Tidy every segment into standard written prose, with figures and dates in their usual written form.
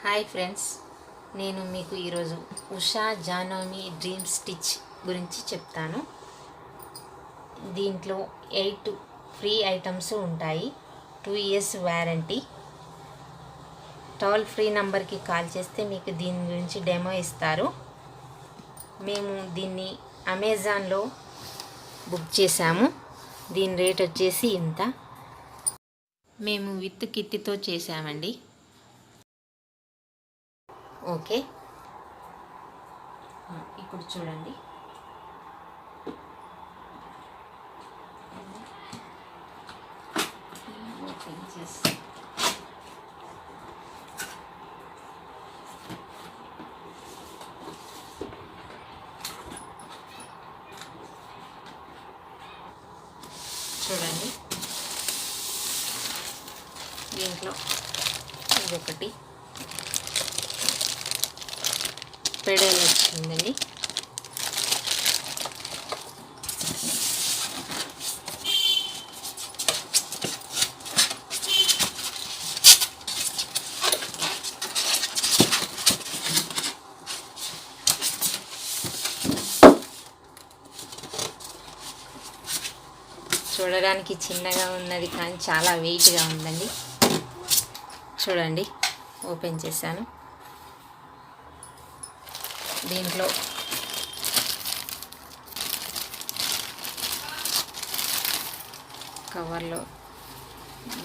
Hi friends, నేను మీకు ఈరోజు ఉషా జానోమి డ్రీమ్ స్టిచ్ గురించి చెప్తాను. దీంట్లో 8 ఫ్రీ ఐటమ్స్ ఉంటాయి. 2 years వారంటీ. టోల్ ఫ్రీ నంబర్కి కాల్ చేస్తే మీకు దీని గురించి డెమో ఇస్తారు. మేము దీన్ని అమెజాన్లో బుక్ చేసాము. దీని రేట్ వచ్చేసి ఇంత. మేము విత్ కిట్తో చేసామండి. ఓకే, ఇప్పుడు చూడండి. చూడండి, దీంట్లో ఇదొకటి పెడల్ వచ్చిందండి. చూడడానికి చిన్నగా ఉన్నది కానీ చాలా వెయిట్గా ఉందండి. చూడండి, ఓపెన్ చేశాను. దీంట్లో కవర్లో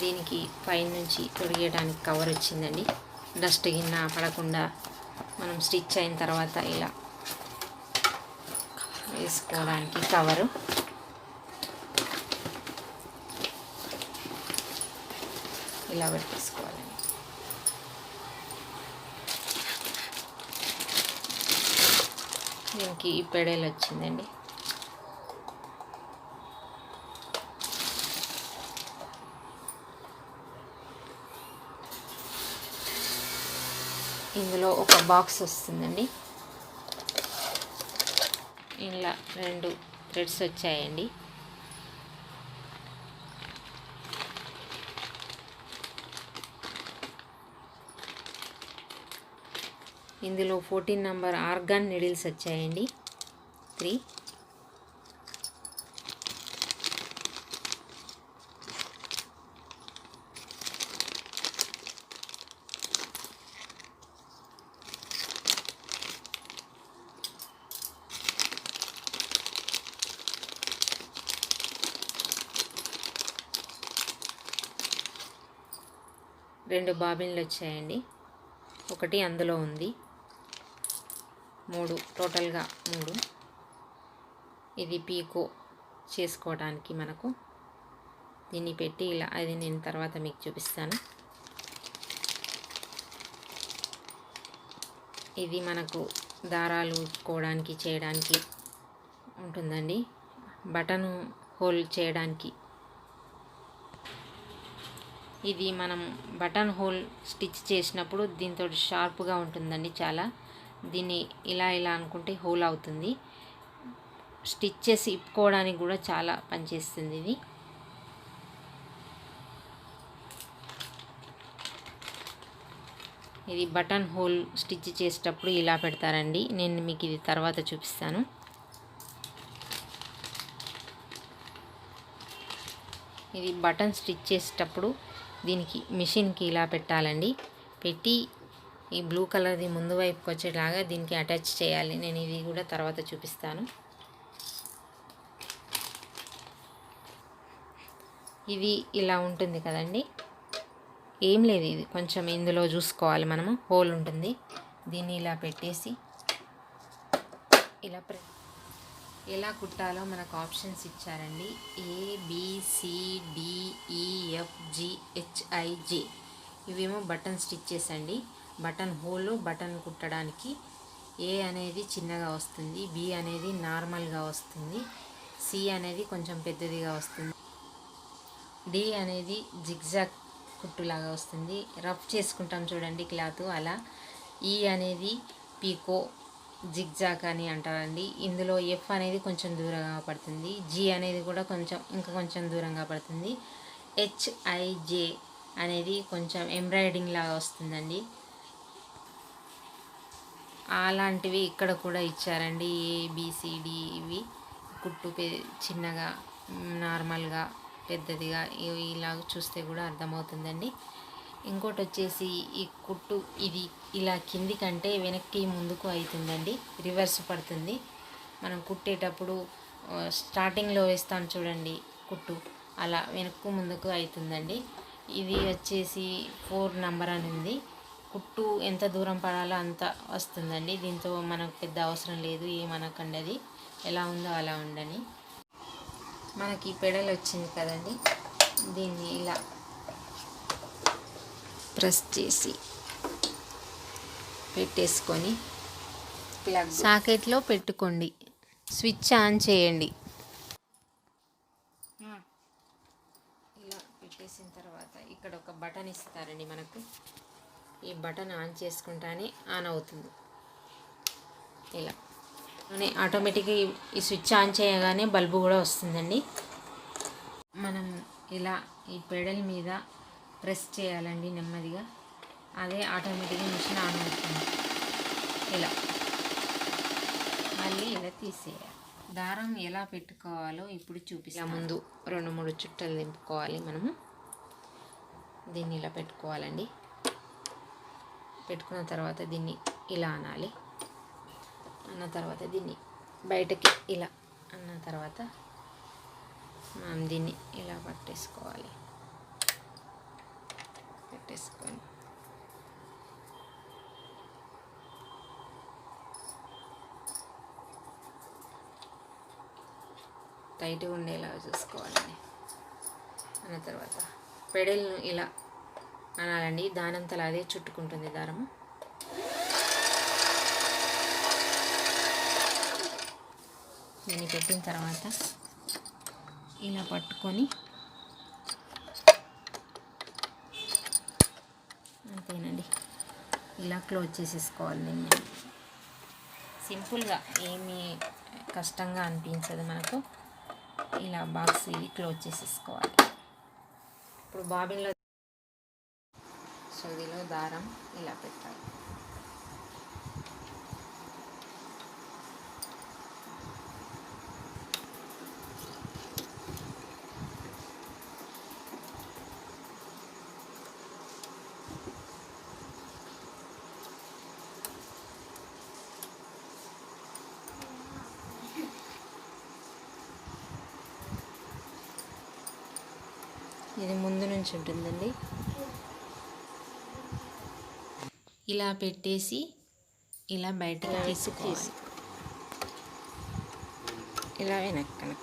దీనికి పైనుంచి తొడిగేయడానికి కవర్ వచ్చిందండి. డస్ట్ గిన్న పడకుండా మనం స్టిచ్ అయిన తర్వాత ఇలా వేసుకోవడానికి కవరు. ఇలా పెట్టేసుకోవాలండి. దీనికి ఈ పెడల్ వచ్చిందండి. ఇందులో ఒక బాక్స్ వస్తుందండి. ఇలా 2 థ్రెడ్స్ వచ్చాయండి. ఇందులో 14 నంబర్ ఆర్గాన్ నీడిల్స్ వచ్చాయండి. 3 2 బాబిన్లు వచ్చాయండి. ఒకటి అందులో ఉంది. 3 టోటల్గా 3. ఇది పీకో చేసుకోవడానికి మనకు దీన్ని పెట్టి ఇలా, అది నేను తర్వాత మీకు చూపిస్తాను. ఇది మనకు దారాలు ఉట్టుకోవడానికి చేయడానికి ఉంటుందండి. బటన్ హోల్ చేయడానికి ఇది మనం బటన్ హోల్ స్టిచ్ చేసినప్పుడు దీంతో షార్ప్గా ఉంటుందండి చాలా. దీన్ని ఇలా అనుకుంటే హోల్ అవుతుంది. స్టిచ్ చేసి ఇప్పుకోవడానికి కూడా చాలా పనిచేస్తుంది ఇది. ఇది బటన్ హోల్ స్టిచ్ చేసేటప్పుడు ఇలా పెడతారండి. నేను మీకు ఇది తర్వాత చూపిస్తాను. ఇది బటన్ స్టిచ్ చేసేటప్పుడు దీనికి మిషన్కి ఇలా పెట్టాలండి. పెట్టి ఈ బ్లూ కలర్ది ముందు వైపుకి వచ్చేలాగా దీనికి అటాచ్ చేయాలి. నేను ఇది కూడా తర్వాత చూపిస్తాను. ఇది ఇలా ఉంటుంది కదండి. ఏం లేదు, ఇది కొంచెం ఇందులో చూసుకోవాలి మనము. హోల్ ఉంటుంది. దీన్ని ఇలా పెట్టేసి ఇలా ఎలా కుట్టాలో మనకు ఆప్షన్స్ ఇచ్చారండి. ABCDEFGHIJ. ఇవేమో బటన్ స్టిచ్చెస్ అండి. బటన్ హోల్ బటన్ కుట్టడానికి ఏ అనేది చిన్నగా వస్తుంది, బి అనేది నార్మల్గా వస్తుంది, సి అనేది కొంచెం పెద్దదిగా వస్తుంది, డి అనేది జిగ్జాగ్ కుట్టులాగా వస్తుంది. రఫ్ చేసుకుంటాం చూడండి క్లాత్, అలా. ఈ అనేది పీకో జిగ్జాగ్ అని అంటారండి. ఇందులో ఎఫ్ అనేది కొంచెం దూరంగా పడుతుంది, జి అనేది కూడా కొంచెం దూరంగా పడుతుంది, HIJ అనేది కొంచెం ఎంబ్రాయిడింగ్ లాగా వస్తుందండి. అలాంటివి ఇక్కడ కూడా ఇచ్చారండి. ఏబిసిడి ఇవి కుట్టు చిన్నగా, నార్మల్గా, పెద్దదిగా ఇలా చూస్తే కూడా అర్థమవుతుందండి. ఇంకోటి వచ్చేసి ఈ కుట్టు ఇది ఇలా కింది కంటే వెనక్కి ముందుకు అవుతుందండి, రివర్స్ పడుతుంది. మనం కుట్టేటప్పుడు స్టార్టింగ్లో వేస్తాను చూడండి కుట్టు, అలా వెనక్కు ముందుకు అవుతుందండి. ఇది వచ్చేసి 4 నెంబర్ అని ఉంది. కుట్టు ఎంత దూరం పడాలో అంత వస్తుందండి. దీంతో మనకు పెద్ద అవసరం లేదు, ఏమనకండి, అది ఎలా ఉందో అలా ఉండని. మనకి పెడల్ వచ్చింది కదండి, దీన్ని ఇలా ప్రెస్ చేసి పెట్టేసుకొని ప్లగ్ సాకెట్లో పెట్టుకోండి. స్విచ్ ఆన్ చేయండి. ఇలా పెట్టేసిన తర్వాత ఇక్కడ ఒక బటన్ ఇస్తారండి మనకు. ఈ బటన్ ఆన్ చేసుకుంటానే ఆన్ అవుతుంది. ఇలా ఆటోమేటిక్గా ఈ స్విచ్ ఆన్ చేయగానే బల్బు కూడా వస్తుందండి. మనం ఇలా ఈ పెడల్ మీద ప్రెస్ చేయాలండి నెమ్మదిగా, అదే ఆటోమేటిక్గా మిషన్ ఆన్ అవుతుంది. ఇలా మళ్ళీ ఇలా తీసేయాలి. దారం ఎలా పెట్టుకోవాలో ఇప్పుడు చూపిస్తాను. ముందు 2-3 చుట్టలు దింపుకోవాలి. మనము దీన్ని ఇలా పెట్టుకోవాలండి. పెట్టుకున్న తర్వాత దీన్ని ఇలా అనాలి. అన్న తర్వాత దీన్ని బయటకి ఇలా అన్న తర్వాత మనం దీన్ని ఇలా పెట్టేసుకొని టైట్గా ఉండేలా చూసుకోవాలండి. అన్న తర్వాత పెడల్ను ఇలా అనాలండి. దానంతలా అదే చుట్టుకుంటుంది దారము. దీన్ని పెట్టిన తర్వాత ఇలా పట్టుకొని అంతేనండి, ఇలా క్లోజ్ చేసేసుకోవాలి. దీన్ని సింపుల్గా, ఏమీ కష్టంగా అనిపించదు మనకు. ఇలా బాక్స్ ఇది క్లోజ్ చేసేసుకోవాలి. ఇప్పుడు బాబిన్లో సూదిలో దారం ఇలా పెట్టాలి. ఇది ముందు నుంచి ఉంటుందండి. ఇలా పెట్టేసి ఇలా బయటకు తీసుకోవాలి. ఇలా వెనక్కి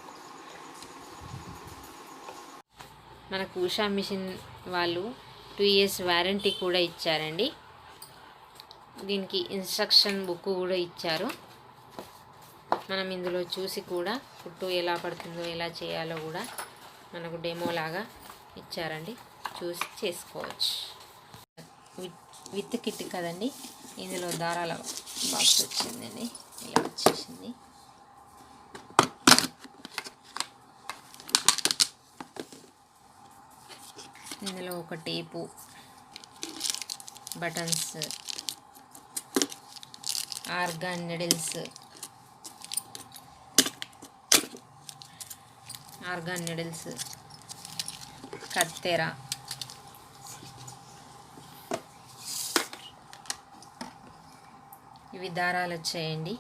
మనకు ఉషా మిషన్ వాళ్ళు 2 years వారంటీ కూడా ఇచ్చారండి. దీనికి ఇన్స్ట్రక్షన్ బుక్ కూడా ఇచ్చారు. మనం ఇందులో చూసి కూడా కుట్టు ఎలా పడుతుందో, ఎలా చేయాలో కూడా మనకు డెమో లాగా ఇచ్చారండి, చూసి చేసుకోవచ్చు. విత్ కిట్ కదండి, ఇందులో దారాల బాక్స్ వచ్చిందండి. ఇలా వచ్చేసింది. ఇందులో ఒక టేపు, బటన్స్, ఆర్గాన్ నిడిల్స్, కత్తెర, ఇవి దారాలు వచ్చాయండి.